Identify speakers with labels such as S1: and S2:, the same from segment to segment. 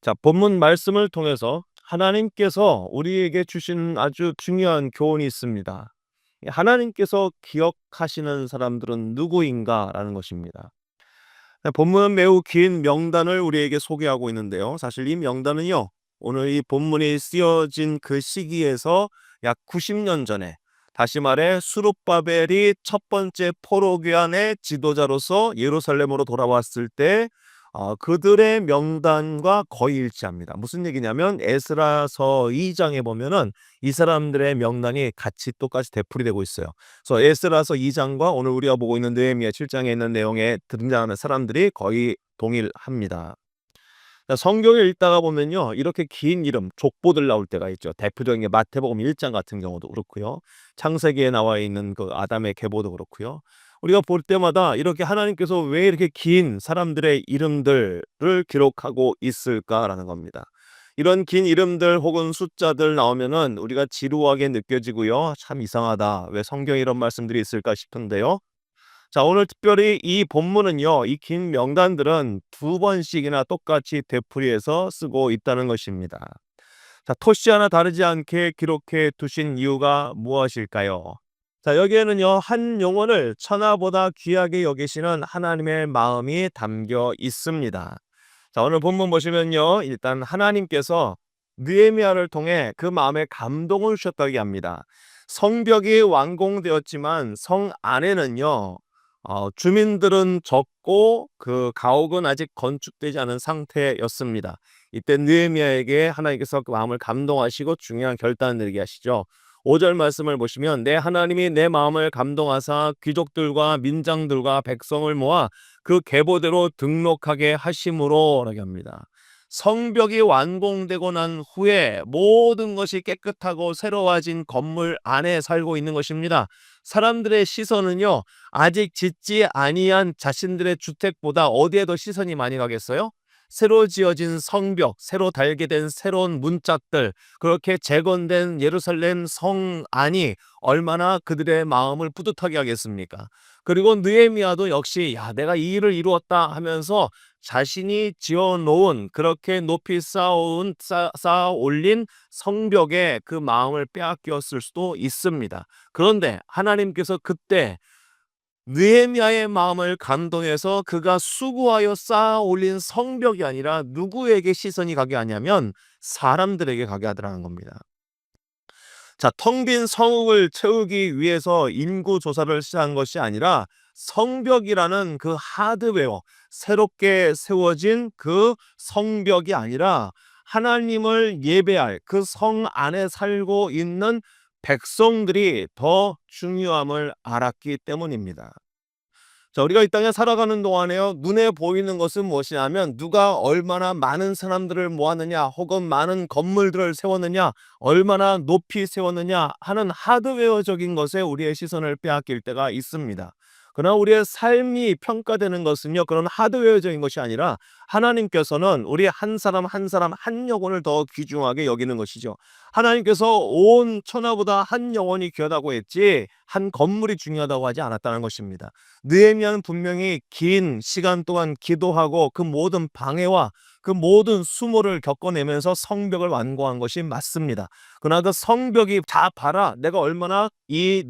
S1: 자, 본문 말씀을 통해서 하나님께서 우리에게 주신 아주 중요한 교훈이 있습니다. 하나님께서 기억하시는 사람들은 누구인가라는 것입니다. 본문은 매우 긴 명단을 우리에게 소개하고 있는데요. 사실 이 명단은요, 오늘 이 본문이 쓰여진 그 시기에서 약 90년 전에, 다시 말해 수룹바벨이 첫 번째 포로기환의 지도자로서 예루살렘으로 돌아왔을 때 그들의 명단과 거의 일치합니다. 무슨 얘기냐면 에스라서 2장에 보면은 이 사람들의 명단이 같이 똑같이 되풀이되고 있어요. 그래서 에스라서 2장과 오늘 우리가 보고 있는 느헤미야 7장에 있는 내용에 등장하는 사람들이 거의 동일합니다. 성경을 읽다가 보면요, 이렇게 긴 이름, 족보들 나올 때가 있죠. 대표적인 게 마태복음 1장 같은 경우도 그렇고요. 창세기에 나와 있는 그 아담의 계보도 그렇고요. 우리가 볼 때마다 이렇게 하나님께서 왜 이렇게 긴 사람들의 이름들을 기록하고 있을까라는 겁니다. 이런 긴 이름들 혹은 숫자들 나오면은 우리가 지루하게 느껴지고요. 참 이상하다. 왜 성경에 이런 말씀들이 있을까 싶은데요. 자, 오늘 특별히 이 본문은요, 이 긴 명단들은 두 번씩이나 똑같이 되풀이해서 쓰고 있다는 것입니다. 자, 토시 하나 다르지 않게 기록해 두신 이유가 무엇일까요? 자, 여기에는요, 한 영혼을 천하보다 귀하게 여기시는 하나님의 마음이 담겨 있습니다. 자, 오늘 본문 보시면요, 일단 하나님께서 느헤미야를 통해 그 마음에 감동을 주셨다고 얘기합니다. 성벽이 완공되었지만 성 안에는요, 주민들은 적고 그 가옥은 아직 건축되지 않은 상태였습니다. 이때 느헤미야에게 하나님께서 그 마음을 감동하시고 중요한 결단을 내리게 하시죠. 5절 말씀을 보시면 내 하나님이 내 마음을 감동하사 귀족들과 민장들과 백성을 모아 그 계보대로 등록하게 하심으로 라고 합니다. 성벽이 완공되고 난 후에 모든 것이 깨끗하고 새로워진 건물 안에 살고 있는 것입니다. 사람들의 시선은요, 아직 짓지 아니한 자신들의 주택보다 어디에 더 시선이 많이 가겠어요? 새로 지어진 성벽, 새로 달게 된 새로운 문짝들, 그렇게 재건된 예루살렘 성 안이 얼마나 그들의 마음을 뿌듯하게 하겠습니까? 그리고 느헤미야도 역시 야, 내가 이 일을 이루었다 하면서 자신이 지어놓은 그렇게 높이 쌓아 올린 성벽에 그 마음을 빼앗겼을 수도 있습니다. 그런데 하나님께서 그때 느헤미야의 마음을 감동해서 그가 수고하여 쌓아 올린 성벽이 아니라 누구에게 시선이 가게 하냐면 사람들에게 가게 하더라는 겁니다. 자, 텅 빈 성읍을 채우기 위해서 인구 조사를 시작한 것이 아니라 성벽이라는 그 하드웨어, 새롭게 세워진 그 성벽이 아니라 하나님을 예배할 그 성 안에 살고 있는 백성들이 더 중요함을 알았기 때문입니다. 자, 우리가 이 땅에 살아가는 동안에요, 눈에 보이는 것은 무엇이냐면 누가 얼마나 많은 사람들을 모았느냐 혹은 많은 건물들을 세웠느냐, 얼마나 높이 세웠느냐 하는 하드웨어적인 것에 우리의 시선을 빼앗길 때가 있습니다. 그러나 우리의 삶이 평가되는 것은요, 그런 하드웨어적인 것이 아니라 하나님께서는 우리 한 사람 한 사람 한 영혼을 더 귀중하게 여기는 것이죠. 하나님께서 온 천하보다 한 영혼이 귀하다고 했지 한 건물이 중요하다고 하지 않았다는 것입니다. 느헤미야는 분명히 긴 시간 동안 기도하고 그 모든 방해와 그 모든 수모를 겪어내면서 성벽을 완공한 것이 맞습니다. 그러나 그 성벽이 자 봐라, 내가 얼마나 이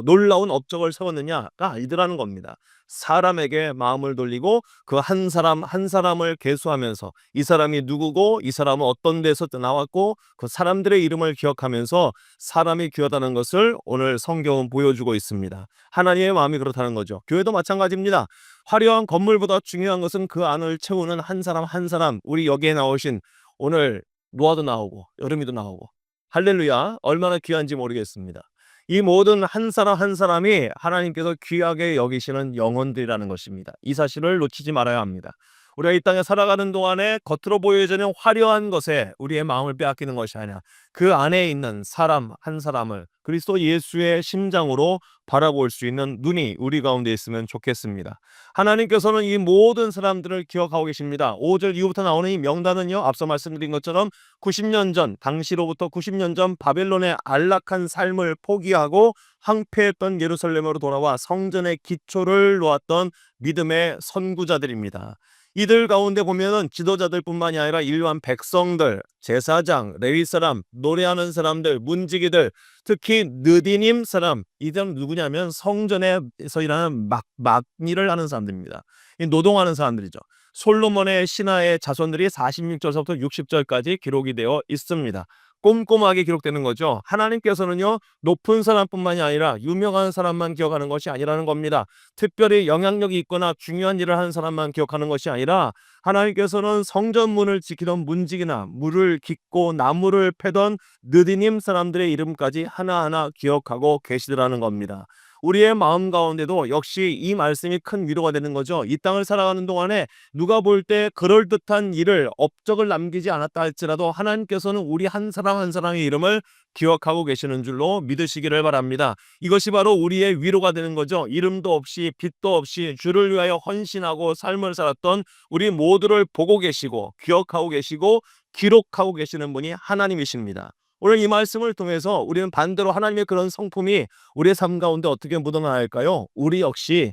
S1: 놀라운 업적을 세웠느냐가 아니더라는 겁니다. 사람에게 마음을 돌리고 그 한 사람 한 사람을 계수하면서 이 사람이 누구고 이 사람은 어떤 데서 나왔고 그 사람들의 이름을 기억하면서 사람이 귀하다는 것을 오늘 성경은 보여주고 있습니다. 하나님의 마음이 그렇다는 거죠. 교회도 마찬가지입니다. 화려한 건물보다 중요한 것은 그 안을 채우는 한 사람 한 사람. 우리 여기에 나오신 오늘 노아도 나오고 여름이도 나오고 할렐루야, 얼마나 귀한지 모르겠습니다. 이 모든 한 사람 한 사람이 하나님께서 귀하게 여기시는 영혼들이라는 것입니다. 이 사실을 놓치지 말아야 합니다. 우리가 이 땅에 살아가는 동안에 겉으로 보여지는 화려한 것에 우리의 마음을 빼앗기는 것이 아니라 그 안에 있는 사람 한 사람을 그리스도 예수의 심장으로 바라볼 수 있는 눈이 우리 가운데 있으면 좋겠습니다. 하나님께서는 이 모든 사람들을 기억하고 계십니다. 5절 이후부터 나오는 이 명단은요, 앞서 말씀드린 것처럼 90년 전, 당시로부터 90년 전 바벨론의 안락한 삶을 포기하고 황폐했던 예루살렘으로 돌아와 성전의 기초를 놓았던 믿음의 선구자들입니다. 이들 가운데 보면은 지도자들뿐만이 아니라 일반 백성들, 제사장, 레위 사람, 노래하는 사람들, 문지기들, 특히 느디님 사람, 이들은 누구냐면 성전에서 일하는 막일을 하는 사람들입니다. 이 노동하는 사람들이죠. 솔로몬의 신하의 자손들이 46절서부터 60절까지 기록이 되어 있습니다. 꼼꼼하게 기록되는 거죠. 하나님께서는요, 높은 사람뿐만이 아니라 유명한 사람만 기억하는 것이 아니라는 겁니다. 특별히 영향력이 있거나 중요한 일을 하는 사람만 기억하는 것이 아니라 하나님께서는 성전문을 지키던 문지기나 물을 깃고 나무를 패던 느디님 사람들의 이름까지 하나하나 기억하고 계시더라는 겁니다. 우리의 마음 가운데도 역시 이 말씀이 큰 위로가 되는 거죠. 이 땅을 살아가는 동안에 누가 볼 때 그럴듯한 일을 업적을 남기지 않았다 할지라도 하나님께서는 우리 한 사람 한 사람의 이름을 기억하고 계시는 줄로 믿으시기를 바랍니다. 이것이 바로 우리의 위로가 되는 거죠. 이름도 없이 빛도 없이 주를 위하여 헌신하고 삶을 살았던 우리 모두를 보고 계시고 기억하고 계시고 기록하고 계시는 분이 하나님이십니다. 오늘 이 말씀을 통해서 우리는 반대로 하나님의 그런 성품이 우리의 삶 가운데 어떻게 묻어나야 할까요? 우리 역시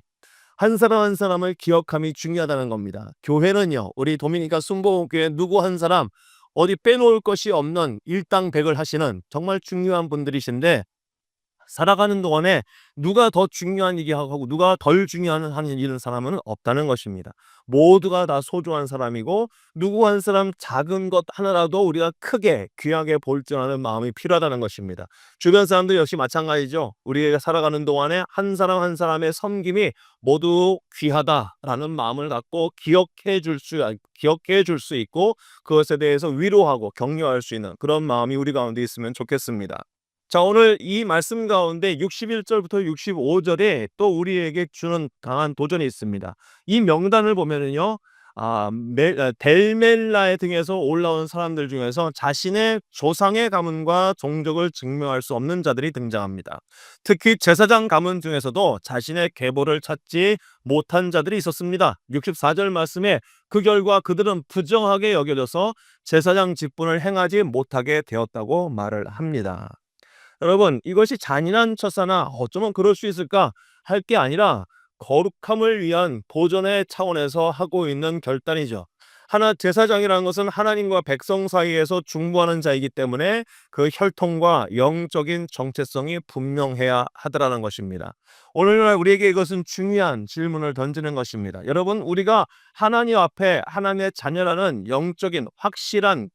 S1: 한 사람 한 사람을 기억함이 중요하다는 겁니다. 교회는요, 우리 도미니카 순복음교회 누구 한 사람 어디 빼놓을 것이 없는 일당백을 하시는 정말 중요한 분들이신데, 살아가는 동안에 누가 더 중요한 얘기하고 누가 덜 중요한 하는 일은 사람은 없다는 것입니다. 모두가 다 소중한 사람이고 누구 한 사람 작은 것 하나라도 우리가 크게 귀하게 볼 줄 아는 마음이 필요하다는 것입니다. 주변 사람들 역시 마찬가지죠. 우리가 살아가는 동안에 한 사람 한 사람의 섬김이 모두 귀하다라는 마음을 갖고 기억해 줄 수 있고 그것에 대해서 위로하고 격려할 수 있는 그런 마음이 우리 가운데 있으면 좋겠습니다. 자, 오늘 이 말씀 가운데 61절부터 65절에 또 우리에게 주는 강한 도전이 있습니다. 이 명단을 보면은요, 델멜라의 등에서 올라온 사람들 중에서 자신의 조상의 가문과 종족을 증명할 수 없는 자들이 등장합니다. 특히 제사장 가문 중에서도 자신의 계보를 찾지 못한 자들이 있었습니다. 64절 말씀에 그 결과 그들은 부정하게 여겨져서 제사장 직분을 행하지 못하게 되었다고 말을 합니다. 여러분, 이것이 잔인한 처사나 어쩌면 그럴 수 있을까 할 게 아니라 거룩함을 위한 보존의 차원에서 하고 있는 결단이죠. 제사장이라는 것은 하나님과 백성 사이에서 중보하는 자이기 때문에 그 혈통과 영적인 정체성이 분명해야 하더라는 것입니다. 오늘날 우리에게 이것은 중요한 질문을 던지는 것입니다. 여러분, 우리가 하나님 앞에 하나님의 자녀라는 영적인 확실한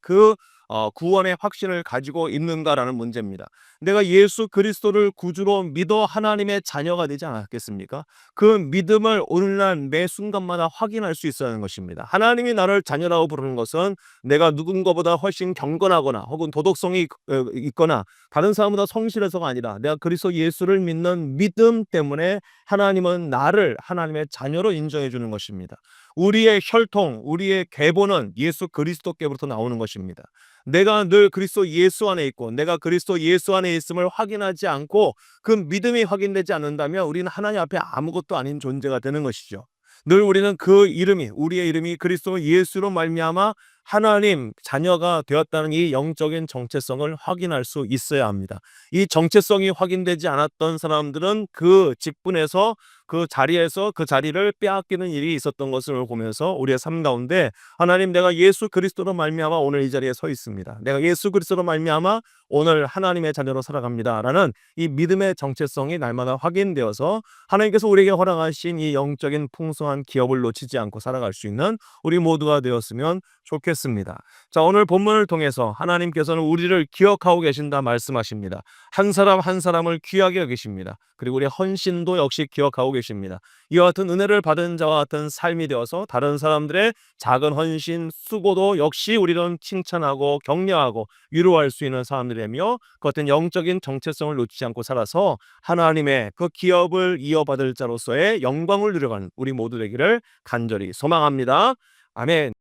S1: 구원의 확신을 가지고 있는가라는 문제입니다. 내가 예수 그리스도를 구주로 믿어 하나님의 자녀가 되지 않았겠습니까? 그 믿음을 오늘날 매 순간마다 확인할 수 있어야 하는 것입니다. 하나님이 나를 자녀라고 부르는 것은 내가 누군가보다 훨씬 경건하거나 혹은 도덕성이 있거나 다른 사람보다 성실해서가 아니라 내가 그리스도 예수를 믿는 믿음 때문에 하나님은 나를 하나님의 자녀로 인정해 주는 것입니다. 우리의 혈통, 우리의 계보는 예수 그리스도께로부터 나오는 것입니다. 내가 늘 그리스도 예수 안에 있고 내가 그리스도 예수 안에 있음을 확인하지 않고 그 믿음이 확인되지 않는다면 우리는 하나님 앞에 아무것도 아닌 존재가 되는 것이죠. 늘 우리는 우리의 이름이 그리스도 예수로 말미암아 하나님 자녀가 되었다는 이 영적인 정체성을 확인할 수 있어야 합니다. 이 정체성이 확인되지 않았던 사람들은 그 직분에서 그 자리를 빼앗기는 일이 있었던 것을 보면서 우리의 삶 가운데 하나님, 내가 예수 그리스도로 말미암아 오늘 이 자리에 서 있습니다. 내가 예수 그리스도로 말미암아 오늘 하나님의 자녀로 살아갑니다라는 이 믿음의 정체성이 날마다 확인되어서 하나님께서 우리에게 허락하신 이 영적인 풍성한 기업을 놓치지 않고 살아갈 수 있는 우리 모두가 되었으면 좋겠습니다. 자, 오늘 본문을 통해서 하나님께서는 우리를 기억하고 계신다 말씀하십니다. 한 사람 한 사람을 귀하게 여기십니다. 그리고 우리의 헌신도 역시 기억하고 계십니다. 이와 같은 은혜를 받은 자와 같은 삶이 되어서 다른 사람들의 작은 헌신, 수고도 역시 우리는 칭찬하고 격려하고 위로할 수 있는 사람들이며 그 같은 영적인 정체성을 놓치지 않고 살아서 하나님의 그 기업을 이어받을 자로서의 영광을 누려가는 우리 모두 되기를 간절히 소망합니다. 아멘.